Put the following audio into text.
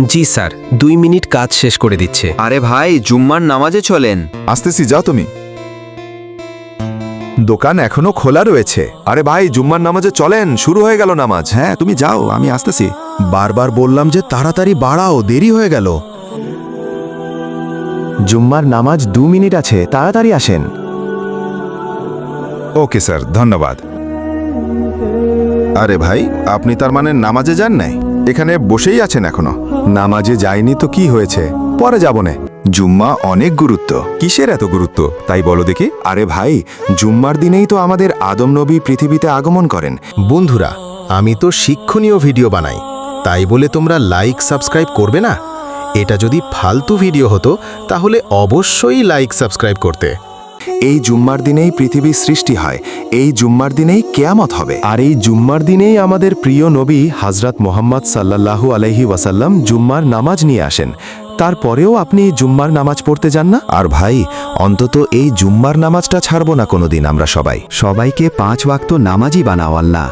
জি sir, 2 minute কাজ শেষ করে দিচ্ছে। আরে ভাই, জুম্মার নামাজে চলেন। আসতেছি, যাও তুমি। দোকান এখনো খোলা রয়েছে। আরে ভাই, জুম্মার নামাজে চলেন, শুরু হয়ে গেল নামাজ। হ্যাঁ, তুমি যাও, আমি আসতেছি। বারবার বললাম যে তাড়াতাড়ি বাড়াও, দেরি হয়ে গেল। জুম্মার নামাজ 2 মিনিট আছে, তাড়াতাড়ি আসেন। ওকে স্যার, ধন্যবাদ। আরে ভাই, আপনি তার মানে নামাজে যান নাই? এখানে বসেই আছেন এখনো? নামাজে যায়নি তো কি হয়েছে, পরে যাবনে। জুম্মা অনেক গুরুত্ব। কিসের এত গুরুত্ব তাই বলো দেখি? আরে ভাই, জুম্মার দিনেই তো আমাদের আদম নবী পৃথিবীতে আগমন করেন। বন্ধুরা, আমি তো শিক্ষণীয় ভিডিও বানাই, তাই বলে তোমরা লাইক সাবস্ক্রাইব করবে না? এটা যদি ফালতু ভিডিও হতো তাহলে অবশ্যই লাইক সাবস্ক্রাইব করতে। এই জুম্মার দিনেই পৃথিবী সৃষ্টি হয়, এই জুম্মার দিনেই কেয়ামত হবে। আর এই জুম্মার দিনেই আমাদের প্রিয় নবী হযরত মুহাম্মদ সাল্লাল্লাহু আলাইহি ওয়াসাল্লাম জুম্মার নামাজ নিয়ে আসেন। তারপরেও আপনি জুম্মার নামাজ পড়তে যান না? আর ভাই, অন্তত এই জুম্মার নামাজটা ছাড়বো না কোনোদিন আমরা সবাই। সবাইকে 5 ওয়াক্ত নামাজি বানাও আল্লাহ।